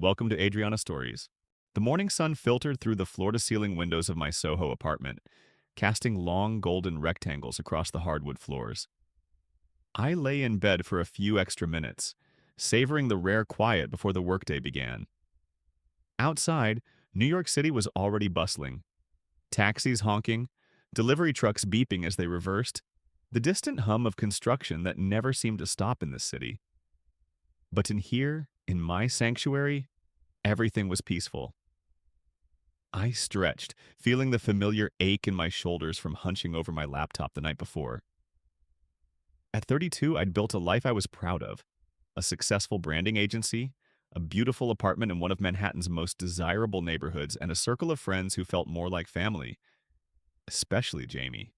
Welcome to Adriana Stories. The morning sun filtered through the floor-to-ceiling windows of my Soho apartment, casting long golden rectangles across the hardwood floors. I lay in bed for a few extra minutes, savoring the rare quiet before the workday began. Outside, New York City was already bustling. Taxis honking, delivery trucks beeping as they reversed, the distant hum of construction that never seemed to stop in this city. But in here, in my sanctuary, everything was peaceful. I stretched, feeling the familiar ache in my shoulders from hunching over my laptop the night before. At 32, I'd built a life I was proud of. A successful branding agency, a beautiful apartment in one of Manhattan's most desirable neighborhoods, and a circle of friends who felt more like family, especially Jamie.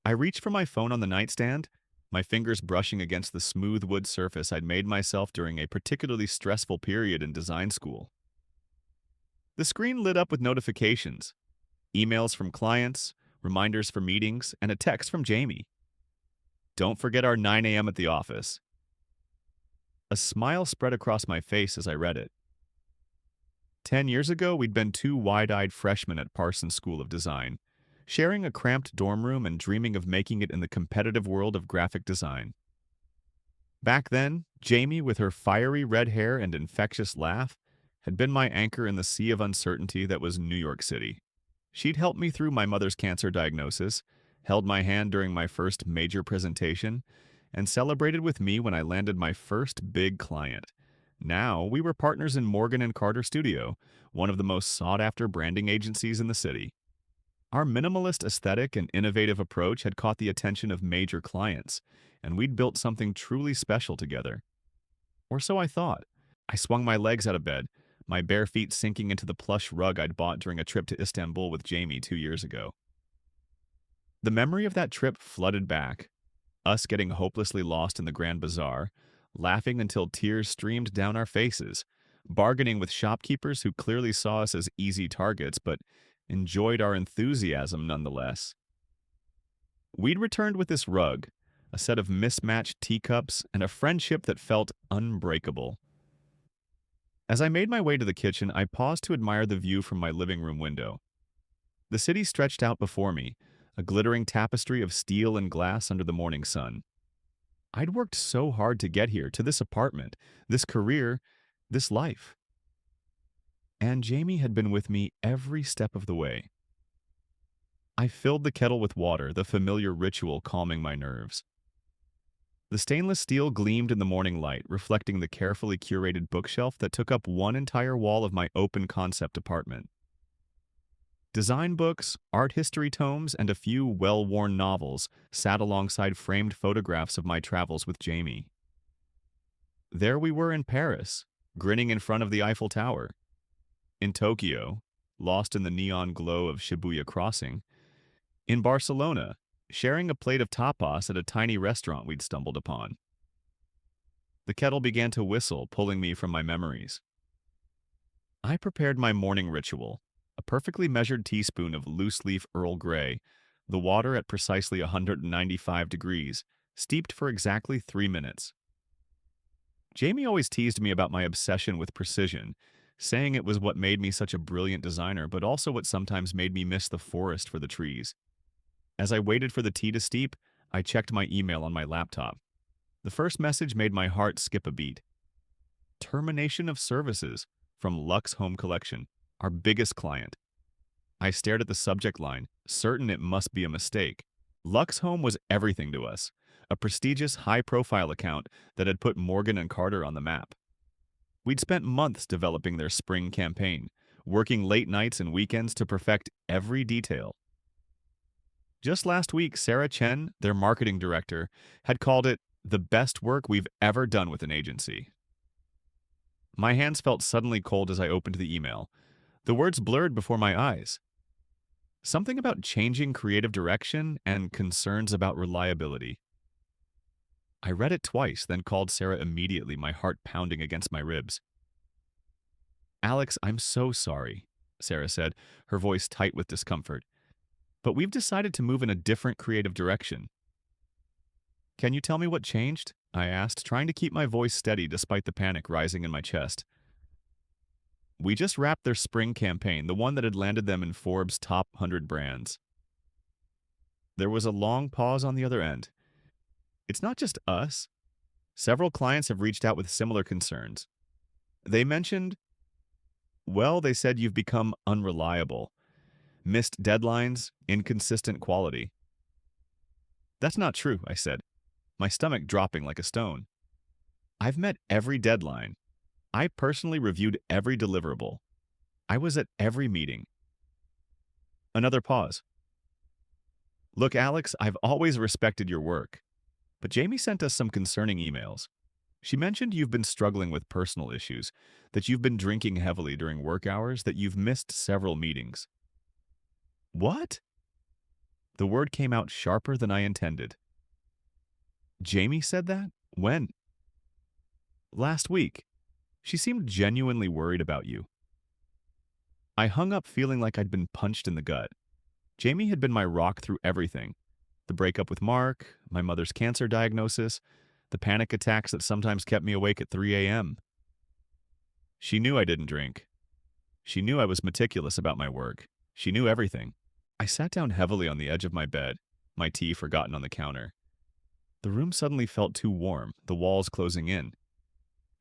I reached for my phone on the nightstand, my fingers brushing against the smooth wood surface I'd made myself during a particularly stressful period in design school. The screen lit up with notifications, emails from clients, reminders for meetings, and a text from Jamie. Don't forget our 9 a.m. at the office. A smile spread across my face as I read it. 10 years ago, we'd been two wide-eyed freshmen at Parsons School of Design, sharing a cramped dorm room and dreaming of making it in the competitive world of graphic design. Back then, Jamie, with her fiery red hair and infectious laugh, had been my anchor in the sea of uncertainty that was New York City. She'd helped me through my mother's cancer diagnosis, held my hand during my first major presentation, and celebrated with me when I landed my first big client. Now, we were partners in Morgan and Carter Studio, one of the most sought-after branding agencies in the city. Our minimalist aesthetic and innovative approach had caught the attention of major clients, and we'd built something truly special together. Or so I thought. I swung my legs out of bed, my bare feet sinking into the plush rug I'd bought during a trip to Istanbul with Jamie 2 years ago. The memory of that trip flooded back, us getting hopelessly lost in the Grand Bazaar, laughing until tears streamed down our faces, bargaining with shopkeepers who clearly saw us as easy targets but enjoyed our enthusiasm nonetheless. We'd returned with this rug, a set of mismatched teacups, and a friendship that felt unbreakable. As I made my way to the kitchen, I paused to admire the view from my living room window. The city stretched out before me, a glittering tapestry of steel and glass under the morning sun. I'd worked so hard to get here, to this apartment, this career, this life. And Jamie had been with me every step of the way. I filled the kettle with water, the familiar ritual calming my nerves. The stainless steel gleamed in the morning light, reflecting the carefully curated bookshelf that took up one entire wall of my open-concept apartment. Design books, art history tomes, and a few well-worn novels sat alongside framed photographs of my travels with Jamie. There we were in Paris, grinning in front of the Eiffel Tower. In Tokyo, lost in the neon glow of Shibuya Crossing. In Barcelona, sharing a plate of tapas at a tiny restaurant we'd stumbled upon. The kettle began to whistle, pulling me from my memories. I prepared my morning ritual, a perfectly measured teaspoon of loose-leaf Earl Grey, the water at precisely 195 degrees, steeped for exactly 3 minutes. Jamie always teased me about my obsession with precision, saying it was what made me such a brilliant designer, but also what sometimes made me miss the forest for the trees. As I waited for the tea to steep, I checked my email on my laptop. The first message made my heart skip a beat. Termination of services from Lux Home Collection, our biggest client. I stared at the subject line, certain it must be a mistake. Lux Home was everything to us, a prestigious, high-profile account that had put Morgan and Carter on the map. We'd spent months developing their spring campaign, working late nights and weekends to perfect every detail. Just last week, Sarah Chen, their marketing director, had called it the best work we've ever done with an agency. My hands felt suddenly cold as I opened the email. The words blurred before my eyes. Something about changing creative direction and concerns about reliability. I read it twice, then called Sarah immediately, my heart pounding against my ribs. "Alex, I'm so sorry," Sarah said, her voice tight with discomfort. "But we've decided to move in a different creative direction." "Can you tell me what changed?" I asked, trying to keep my voice steady despite the panic rising in my chest. We just wrapped their spring campaign, the one that had landed them in Forbes' top 100 brands. There was a long pause on the other end. It's not just us. Several clients have reached out with similar concerns. They mentioned, well, they said you've become unreliable, missed deadlines, inconsistent quality. That's not true, I said, my stomach dropping like a stone. I've met every deadline. I personally reviewed every deliverable. I was at every meeting. Another pause. Look, Alex, I've always respected your work, but Jamie sent us some concerning emails. She mentioned you've been struggling with personal issues, that you've been drinking heavily during work hours, that you've missed several meetings. What? The word came out sharper than I intended. Jamie said that? When? Last week. She seemed genuinely worried about you. I hung up feeling like I'd been punched in the gut. Jamie had been my rock through everything. The breakup with Mark, my mother's cancer diagnosis, the panic attacks that sometimes kept me awake at 3 a.m. She knew I didn't drink. She knew I was meticulous about my work. She knew everything. I sat down heavily on the edge of my bed, my tea forgotten on the counter. The room suddenly felt too warm, the walls closing in.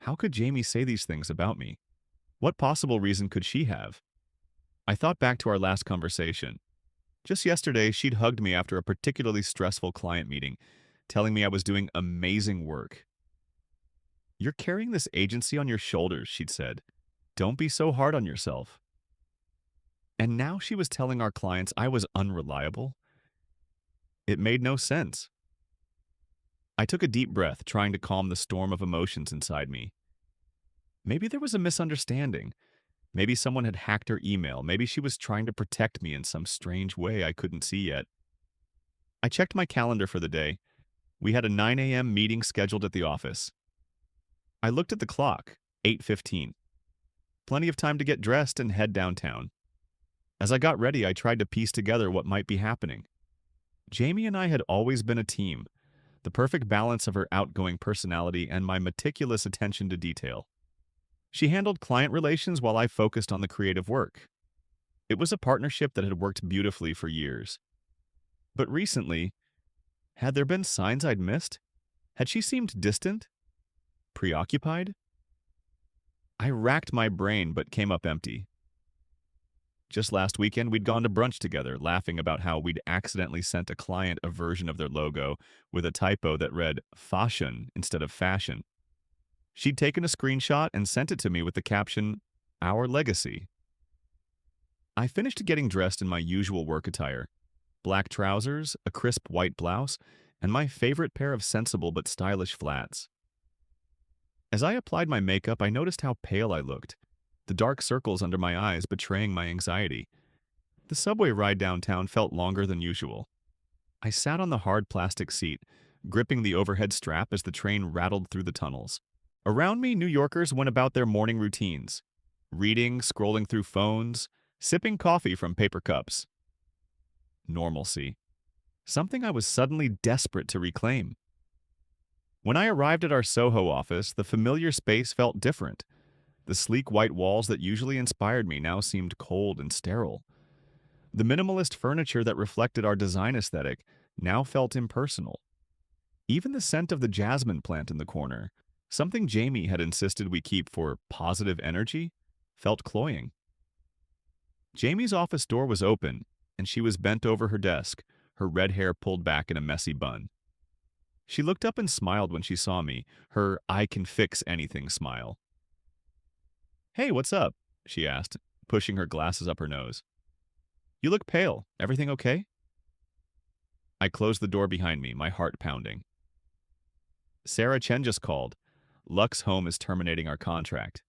How could Jamie say these things about me? What possible reason could she have? I thought back to our last conversation. Just yesterday, she'd hugged me after a particularly stressful client meeting, telling me I was doing amazing work. You're carrying this agency on your shoulders, she'd said. Don't be so hard on yourself. And now she was telling our clients I was unreliable. It made no sense. I took a deep breath, trying to calm the storm of emotions inside me. Maybe there was a misunderstanding. Maybe someone had hacked her email. Maybe she was trying to protect me in some strange way I couldn't see yet. I checked my calendar for the day. We had a 9 a.m. meeting scheduled at the office. I looked at the clock, 8:15. Plenty of time to get dressed and head downtown. As I got ready, I tried to piece together what might be happening. Jamie and I had always been a team, the perfect balance of her outgoing personality and my meticulous attention to detail. She handled client relations while I focused on the creative work. It was a partnership that had worked beautifully for years. But recently, had there been signs I'd missed? Had she seemed distant? Preoccupied? I racked my brain but came up empty. Just last weekend, we'd gone to brunch together, laughing about how we'd accidentally sent a client a version of their logo with a typo that read fashion instead of fashion. She'd taken a screenshot and sent it to me with the caption, "Our Legacy." I finished getting dressed in my usual work attire, black trousers, a crisp white blouse, and my favorite pair of sensible but stylish flats. As I applied my makeup, I noticed how pale I looked, the dark circles under my eyes betraying my anxiety. The subway ride downtown felt longer than usual. I sat on the hard plastic seat, gripping the overhead strap as the train rattled through the tunnels. Around me, New Yorkers went about their morning routines, reading, scrolling through phones, sipping coffee from paper cups. Normalcy. Something I was suddenly desperate to reclaim. When I arrived at our Soho office, the familiar space felt different. The sleek white walls that usually inspired me now seemed cold and sterile. The minimalist furniture that reflected our design aesthetic now felt impersonal. Even the scent of the jasmine plant in the corner, something Jamie had insisted we keep for positive energy, felt cloying. Jamie's office door was open, and she was bent over her desk, her red hair pulled back in a messy bun. She looked up and smiled when she saw me, her "I can fix anything" smile. "Hey, what's up?" she asked, pushing her glasses up her nose. "You look pale. Everything okay?" I closed the door behind me, my heart pounding. "Sarah Chen just called. Lux Home is terminating our contract."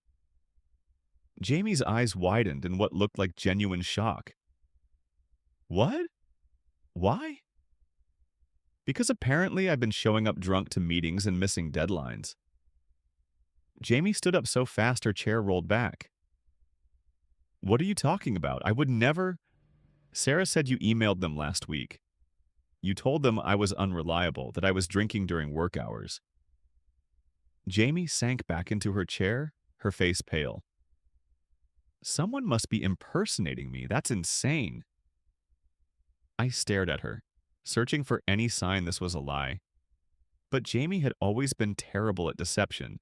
Jamie's eyes widened in what looked like genuine shock. "What? Why?" "Because apparently I've been showing up drunk to meetings and missing deadlines." Jamie stood up so fast her chair rolled back. "What are you talking about? I would never—" "Sarah said you emailed them last week. You told them I was unreliable, that I was drinking during work hours." Jamie sank back into her chair, her face pale. Someone must be impersonating me. That's insane. I stared at her, searching for any sign this was a lie. But Jamie had always been terrible at deception.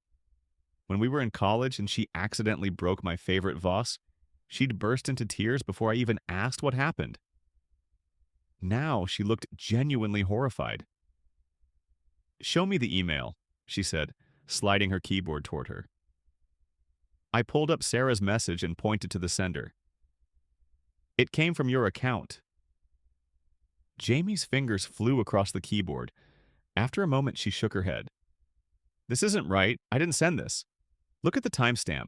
When we were in college and she accidentally broke my favorite Voss, she'd burst into tears before I even asked what happened. Now she looked genuinely horrified. "Show me the email," she said, sliding her keyboard toward her. I pulled up Sarah's message and pointed to the sender. "It came from your account." Jamie's fingers flew across the keyboard. After a moment, she shook her head. "This isn't right. I didn't send this. Look at the timestamp.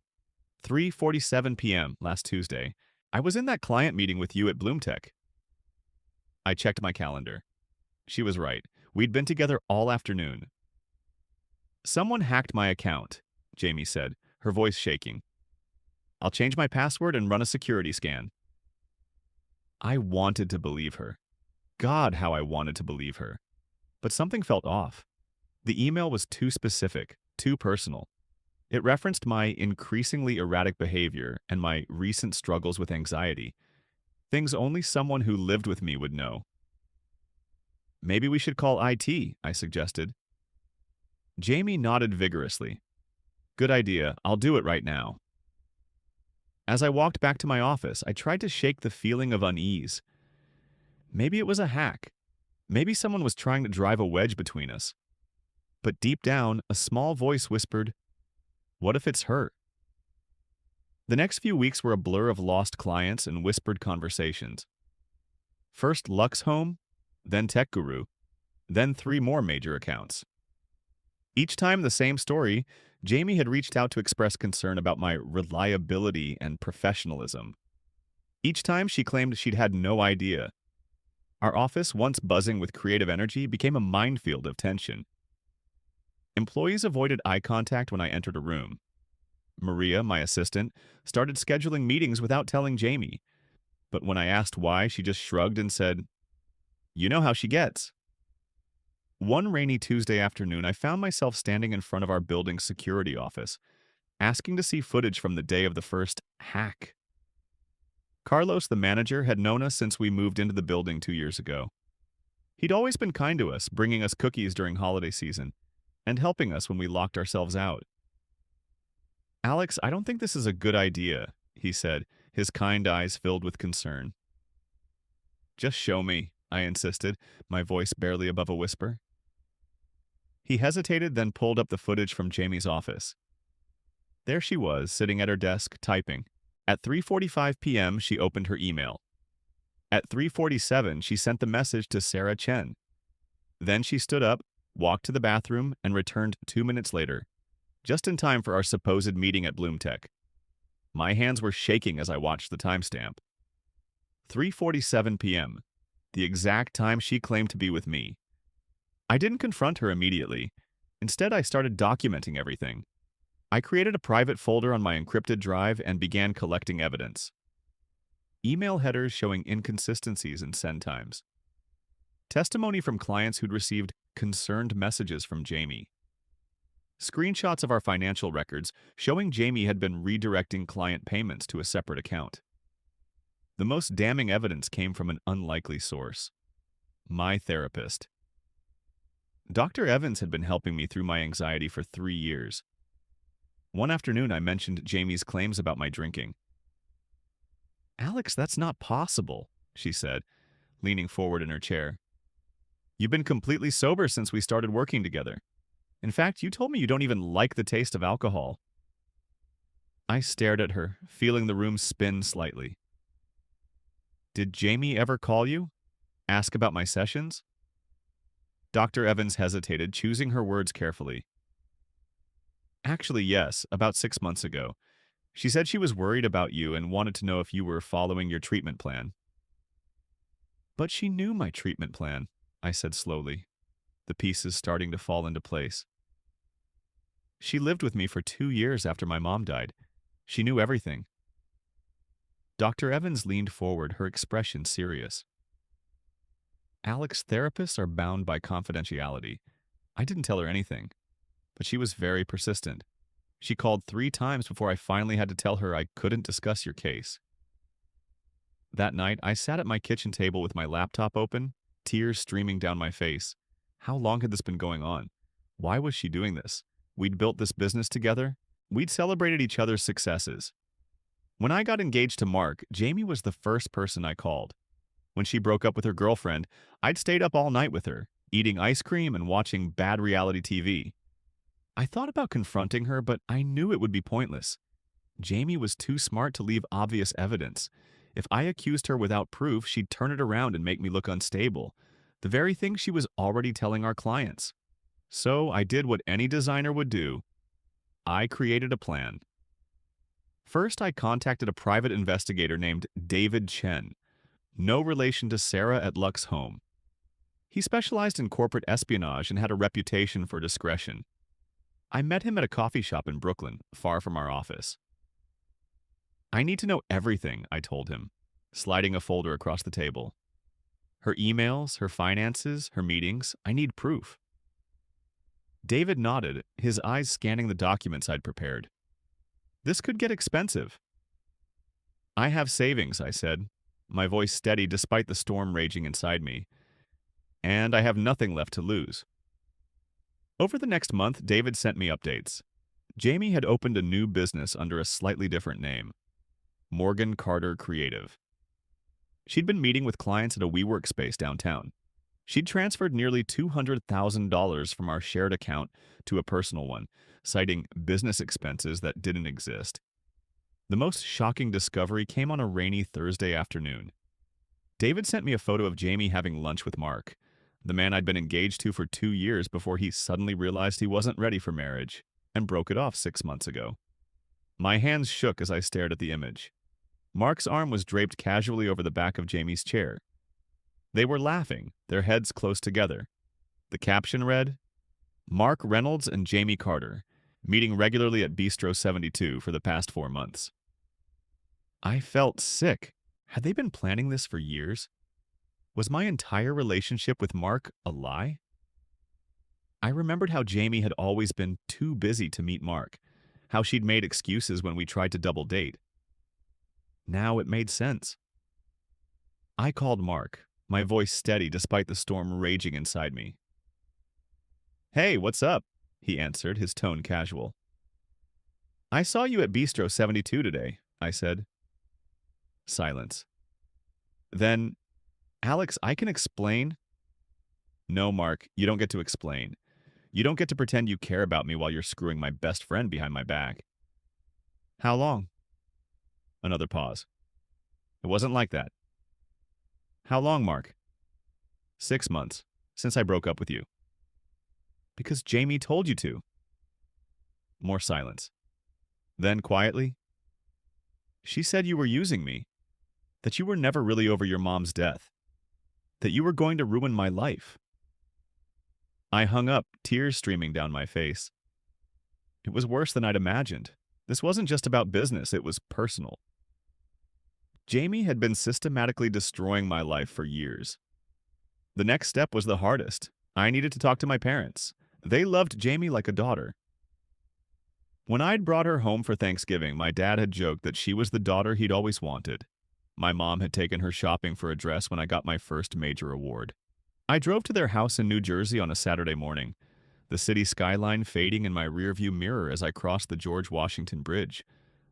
3:47 p.m. last Tuesday. I was in that client meeting with you at Bloomtech." I checked my calendar. She was right. We'd been together all afternoon. "Someone hacked my account," Jamie said, her voice shaking. "I'll change my password and run a security scan." I wanted to believe her. God, how I wanted to believe her. But something felt off. The email was too specific, too personal. It referenced my increasingly erratic behavior and my recent struggles with anxiety. Things only someone who lived with me would know. "Maybe we should call IT," I suggested. Jamie nodded vigorously. "Good idea. I'll do it right now." As I walked back to my office, I tried to shake the feeling of unease. Maybe it was a hack. Maybe someone was trying to drive a wedge between us. But deep down, a small voice whispered, "What if it's her?" The next few weeks were a blur of lost clients and whispered conversations. First Lux Home, then Tech Guru, then 3 more major accounts. Each time the same story, Jamie had reached out to express concern about my reliability and professionalism. Each time she claimed she'd had no idea. Our office, once buzzing with creative energy, became a minefield of tension. Employees avoided eye contact when I entered a room. Maria, my assistant, started scheduling meetings without telling Jamie. But when I asked why, she just shrugged and said, "You know how she gets." One rainy Tuesday afternoon, I found myself standing in front of our building's security office, asking to see footage from the day of the first hack. Carlos, the manager, had known us since we moved into the building 2 years ago. He'd always been kind to us, bringing us cookies during holiday season, and helping us when we locked ourselves out. "Alex, I don't think this is a good idea," he said, his kind eyes filled with concern. "Just show me," I insisted, my voice barely above a whisper. He hesitated, then pulled up the footage from Jamie's office. There she was, sitting at her desk, typing. At 3:45 p.m., she opened her email. At 3:47, she sent the message to Sarah Chen. Then she stood up, walked to the bathroom, and returned 2 minutes later, just in time for our supposed meeting at Bloomtech. My hands were shaking as I watched the timestamp. 3:47 p.m., the exact time she claimed to be with me. I didn't confront her immediately. Instead, I started documenting everything. I created a private folder on my encrypted drive and began collecting evidence. Email headers showing inconsistencies in send times. Testimony from clients who'd received concerned messages from Jamie. Screenshots of our financial records showing Jamie had been redirecting client payments to a separate account. The most damning evidence came from an unlikely source. My therapist. Dr. Evans had been helping me through my anxiety for 3 years. One afternoon, I mentioned Jamie's claims about my drinking. "Alex, that's not possible," she said, leaning forward in her chair. "You've been completely sober since we started working together. In fact, you told me you don't even like the taste of alcohol." I stared at her, feeling the room spin slightly. "Did Jamie ever call you? Ask about my sessions?" Dr. Evans hesitated, choosing her words carefully. "Actually, yes, about 6 months ago. She said she was worried about you and wanted to know if you were following your treatment plan." "But she knew my treatment plan," I said slowly, the pieces starting to fall into place. "She lived with me for 2 years after my mom died. She knew everything." Dr. Evans leaned forward, her expression serious. "Alex, therapists are bound by confidentiality. I didn't tell her anything, but she was very persistent. She called 3 times before I finally had to tell her I couldn't discuss your case. That night, I sat at my kitchen table with my laptop open, tears streaming down my face. How long had this been going on? Why was she doing this? We'd built this business together. We'd celebrated each other's successes. When I got engaged to Mark, Jamie was the first person I called. When she broke up with her girlfriend, I'd stayed up all night with her, eating ice cream and watching bad reality TV. I thought about confronting her, but I knew it would be pointless. Jamie was too smart to leave obvious evidence. If I accused her without proof, she'd turn it around and make me look unstable, the very thing she was already telling our clients. So I did what any designer would do. I created a plan. First, I contacted a private investigator named David Chen, no relation to Sarah at Luck's home. He specialized in corporate espionage and had a reputation for discretion. I met him at a coffee shop in Brooklyn, far from our office. I need to know everything, I told him, sliding a folder across the table. Her emails, her finances, her meetings, I need proof. David nodded, his eyes scanning the documents I'd prepared. This could get expensive. I have savings, I said, my voice steady despite the storm raging inside me. And I have nothing left to lose. Over the next month, David sent me updates. Jamie had opened a new business under a slightly different name, Morgan Carter Creative. She'd been meeting with clients at a WeWork space downtown. She'd transferred nearly $200,000 from our shared account to a personal one, citing business expenses that didn't exist. The most shocking discovery came on a rainy Thursday afternoon. David sent me a photo of Jamie having lunch with Mark, the man I'd been engaged to for 2 years before he suddenly realized he wasn't ready for marriage and broke it off 6 months ago. My hands shook as I stared at the image. Mark's arm was draped casually over the back of Jamie's chair. They were laughing, their heads close together. The caption read, Mark Reynolds and Jamie Carter, meeting regularly at Bistro 72 for the past 4 months. I felt sick. Had they been planning this for years? Was my entire relationship with Mark a lie? I remembered how Jamie had always been too busy to meet Mark, how she'd made excuses when we tried to double date. Now it made sense. I called Mark, my voice steady despite the storm raging inside me. Hey, what's up? He answered, his tone casual. I saw you at Bistro 72 today, I said. Silence. Then, Alex, I can explain. No, Mark, you don't get to explain. You don't get to pretend you care about me while you're screwing my best friend behind my back. How long? Another pause. It wasn't like that. How long, Mark? 6 months, since I broke up with you. Because Jamie told you to. More silence. Then, quietly, she said you were using me, that you were never really over your mom's death, that you were going to ruin my life. I hung up, tears streaming down my face. It was worse than I'd imagined. This wasn't just about business, it was personal. Jamie had been systematically destroying my life for years. The next step was the hardest. I needed to talk to my parents. They loved Jamie like a daughter. When I'd brought her home for Thanksgiving, my dad had joked that she was the daughter he'd always wanted. My mom had taken her shopping for a dress when I got my first major award. I drove to their house in New Jersey on a Saturday morning, the city skyline fading in my rearview mirror as I crossed the George Washington Bridge.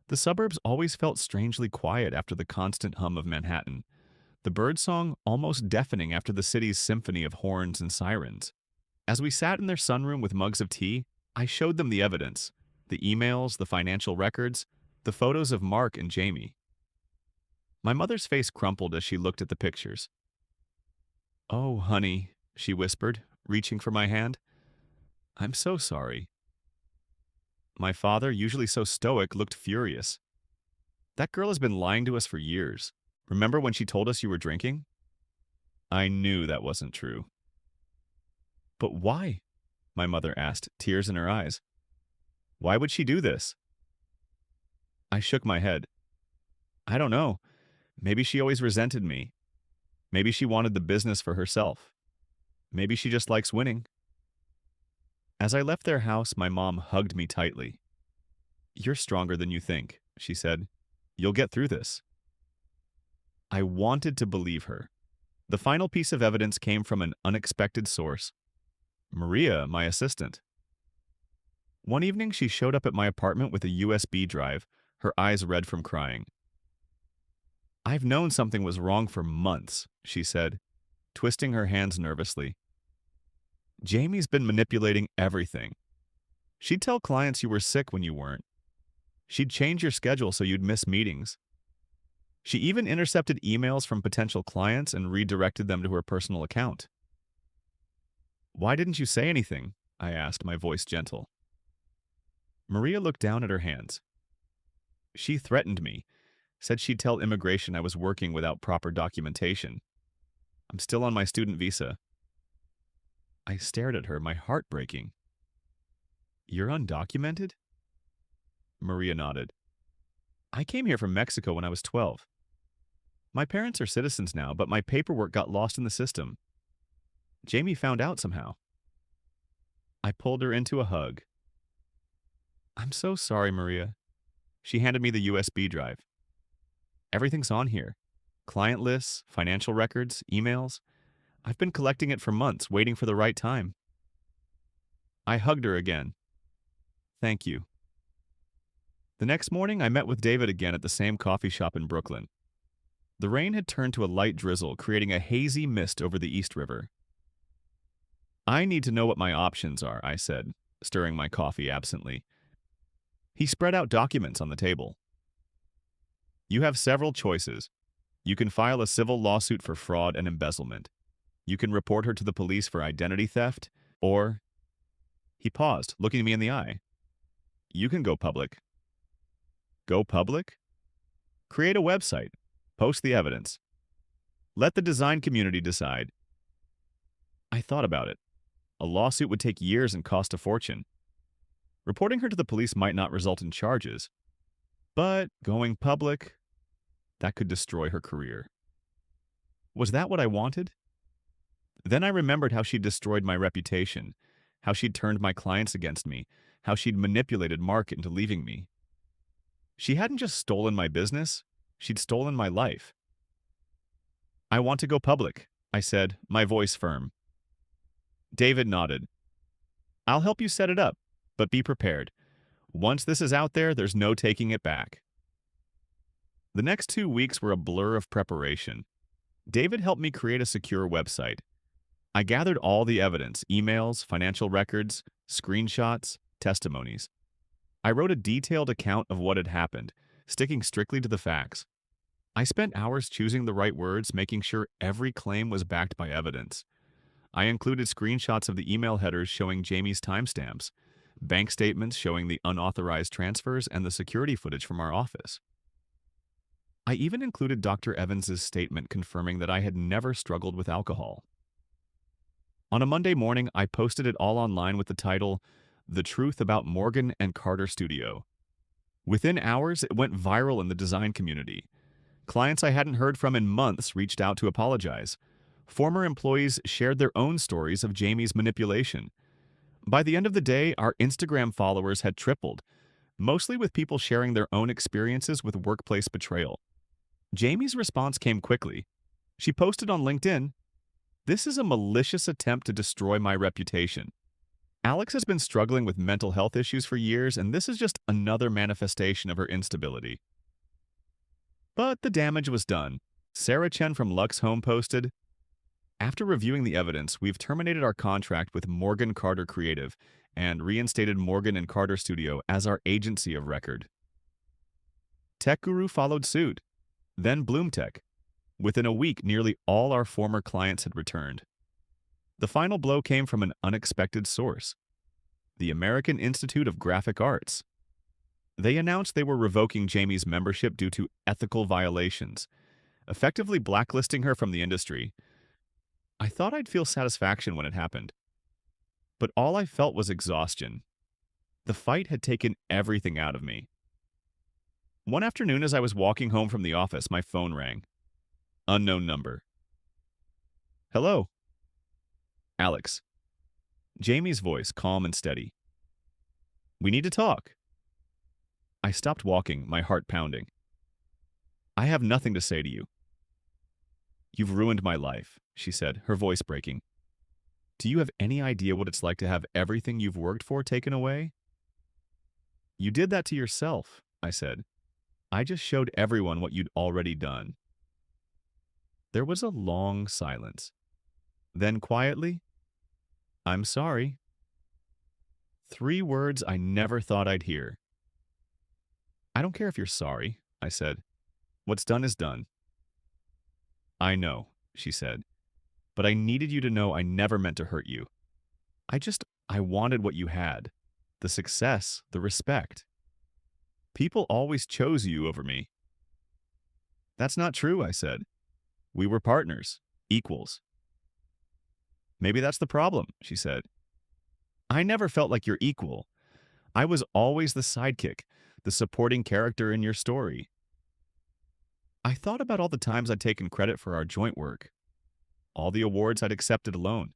The suburbs always felt strangely quiet after the constant hum of Manhattan, the birdsong almost deafening after the city's symphony of horns and sirens. As we sat in their sunroom with mugs of tea, I showed them the evidence, the emails, the financial records, the photos of Mark and Jamie. My mother's face crumpled as she looked at the pictures. Oh, honey, she whispered, reaching for my hand. I'm so sorry. My father, usually so stoic, looked furious. That girl has been lying to us for years. Remember when she told us you were drinking? I knew that wasn't true. But why? My mother asked, tears in her eyes. Why would she do this? I shook my head. I don't know. Maybe she always resented me. Maybe she wanted the business for herself. Maybe she just likes winning. As I left their house, my mom hugged me tightly. You're stronger than you think, she said. You'll get through this. I wanted to believe her. The final piece of evidence came from an unexpected source. Maria, my assistant. One evening, she showed up at my apartment with a USB drive, her eyes red from crying. I've known something was wrong for months, she said, twisting her hands nervously. Jamie's been manipulating everything. She'd tell clients you were sick when you weren't. She'd change your schedule so you'd miss meetings. She even intercepted emails from potential clients and redirected them to her personal account. Why didn't you say anything? I asked, my voice gentle. Maria looked down at her hands. She threatened me, said she'd tell immigration I was working without proper documentation. I'm still on my student visa. I stared at her, my heart breaking. You're undocumented? Maria nodded. I came here from Mexico when I was 12. My parents are citizens now, but my paperwork got lost in the system. Jamie found out somehow. I pulled her into a hug. I'm so sorry, Maria. She handed me the USB drive. Everything's on here. Client lists, financial records, emails. I've been collecting it for months, waiting for the right time. I hugged her again. Thank you. The next morning, I met with David again at the same coffee shop in Brooklyn. The rain had turned to a light drizzle, creating a hazy mist over the East River. I need to know what my options are, I said, stirring my coffee absently. He spread out documents on the table. You have several choices. You can file a civil lawsuit for fraud and embezzlement. You can report her to the police for identity theft, or... He paused, looking me in the eye. You can go public. Go public? Create a website. Post the evidence. Let the design community decide. I thought about it. A lawsuit would take years and cost a fortune. Reporting her to the police might not result in charges, but going public, that could destroy her career. Was that what I wanted? Then I remembered how she'd destroyed my reputation, how she'd turned my clients against me, how she'd manipulated Mark into leaving me. She hadn't just stolen my business, she'd stolen my life. I want to go public, I said, my voice firm. David nodded. I'll help you set it up, but be prepared. Once this is out there, there's no taking it back. The next 2 weeks were a blur of preparation. David helped me create a secure website. I gathered all the evidence, emails, financial records, screenshots, testimonies. I wrote a detailed account of what had happened, sticking strictly to the facts. I spent hours choosing the right words, making sure every claim was backed by evidence. I included screenshots of the email headers showing Jamie's timestamps, bank statements showing the unauthorized transfers, and the security footage from our office. I even included Dr. Evans's statement confirming that I had never struggled with alcohol. On a Monday morning, I posted it all online with the title, The Truth About Morgan and Carter Studio. Within hours, it went viral in the design community. Clients I hadn't heard from in months reached out to apologize. Former employees shared their own stories of Jamie's manipulation. By the end of the day, our Instagram followers had tripled, mostly with people sharing their own experiences with workplace betrayal. Jamie's response came quickly. She posted on LinkedIn, "This is a malicious attempt to destroy my reputation. Alex has been struggling with mental health issues for years, and this is just another manifestation of her instability." But the damage was done. Sarah Chen from Lux Home posted, "After reviewing the evidence, we've terminated our contract with Morgan Carter Creative and reinstated Morgan and Carter Studio as our agency of record." Tech Guru followed suit, then Bloomtech. Within a week, nearly all our former clients had returned. The final blow came from an unexpected source, the American Institute of Graphic Arts. They announced they were revoking Jamie's membership due to ethical violations, effectively blacklisting her from the industry. I thought I'd feel satisfaction when it happened, but all I felt was exhaustion. The fight had taken everything out of me. One afternoon, as I was walking home from the office, my phone rang. Unknown number. Hello. Alex. Jamie's voice, calm and steady. We need to talk. I stopped walking, my heart pounding. I have nothing to say to you. You've ruined my life, she said, her voice breaking. Do you have any idea what it's like to have everything you've worked for taken away? You did that to yourself, I said. I just showed everyone what you'd already done. There was a long silence. Then quietly, I'm sorry. 3 words I never thought I'd hear. I don't care if you're sorry, I said. What's done is done. I know, she said, but I needed you to know I never meant to hurt you. I wanted what you had. The success, the respect. People always chose you over me. That's not true, I said. We were partners, equals. Maybe that's the problem, she said. I never felt like your equal. I was always the sidekick, the supporting character in your story. I thought about all the times I'd taken credit for our joint work, all the awards I'd accepted alone,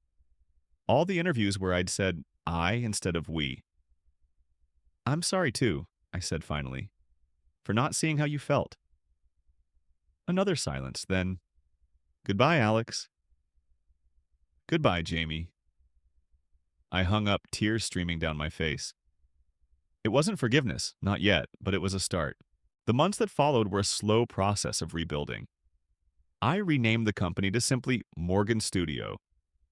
all the interviews where I'd said I instead of we. I'm sorry too, I said finally, for not seeing how you felt. Another silence, then, goodbye, Alex. Goodbye, Jamie. I hung up, tears streaming down my face. It wasn't forgiveness, not yet, but it was a start. The months that followed were a slow process of rebuilding. I renamed the company to simply Morgan Studio,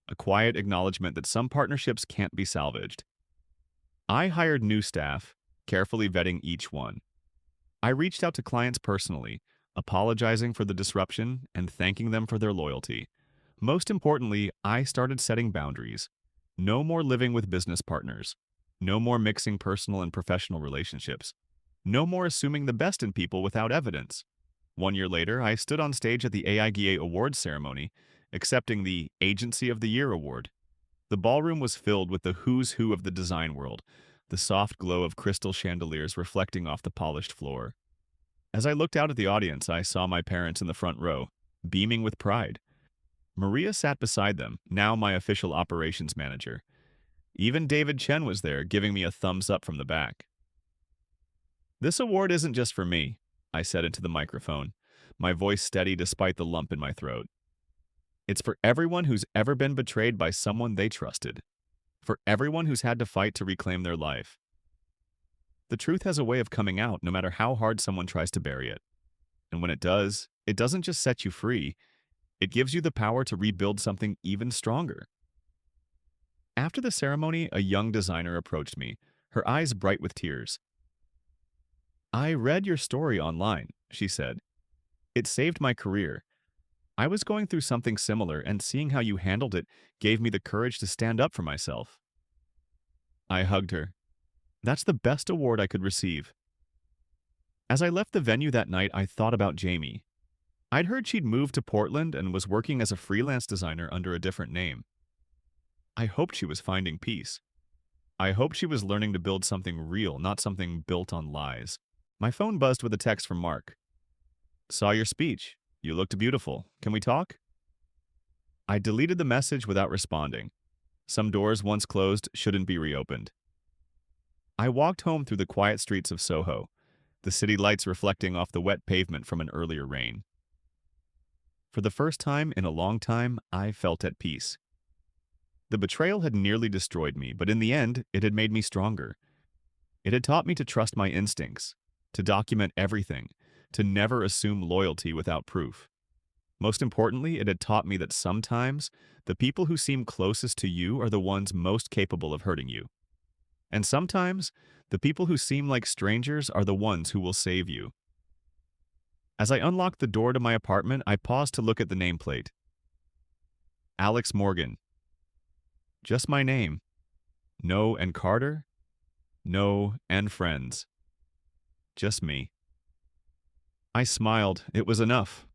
a quiet acknowledgement that some partnerships can't be salvaged. I hired new staff, carefully vetting each one. I reached out to clients personally, apologizing for the disruption and thanking them for their loyalty. Most importantly, I started setting boundaries. No more living with business partners. No more mixing personal and professional relationships. No more assuming the best in people without evidence. 1 year later, I stood on stage at the AIGA Awards ceremony, accepting the Agency of the Year award. The ballroom was filled with the who's who of the design world, the soft glow of crystal chandeliers reflecting off the polished floor. As I looked out at the audience, I saw my parents in the front row, beaming with pride. Maria sat beside them, now my official operations manager. Even David Chen was there, giving me a thumbs up from the back. This award isn't just for me, I said into the microphone, my voice steady despite the lump in my throat. It's for everyone who's ever been betrayed by someone they trusted. For everyone who's had to fight to reclaim their life. The truth has a way of coming out no matter how hard someone tries to bury it. And when it does, it doesn't just set you free, it gives you the power to rebuild something even stronger. After the ceremony, a young designer approached me, her eyes bright with tears. I read your story online, she said. It saved my career. I was going through something similar, and seeing how you handled it gave me the courage to stand up for myself. I hugged her. That's the best award I could receive. As I left the venue that night, I thought about Jamie. I'd heard she'd moved to Portland and was working as a freelance designer under a different name. I hoped she was finding peace. I hoped she was learning to build something real, not something built on lies. My phone buzzed with a text from Mark. Saw your speech. You looked beautiful. Can we talk? I deleted the message without responding. Some doors once closed shouldn't be reopened. I walked home through the quiet streets of Soho, the city lights reflecting off the wet pavement from an earlier rain. For the first time in a long time, I felt at peace. The betrayal had nearly destroyed me, but in the end, it had made me stronger. It had taught me to trust my instincts, to document everything, to never assume loyalty without proof. Most importantly, it had taught me that sometimes the people who seem closest to you are the ones most capable of hurting you. And sometimes the people who seem like strangers are the ones who will save you. As I unlocked the door to my apartment, I paused to look at the nameplate. Alex Morgan. Just my name. No and Carter. No and friends. Just me. I smiled. It was enough.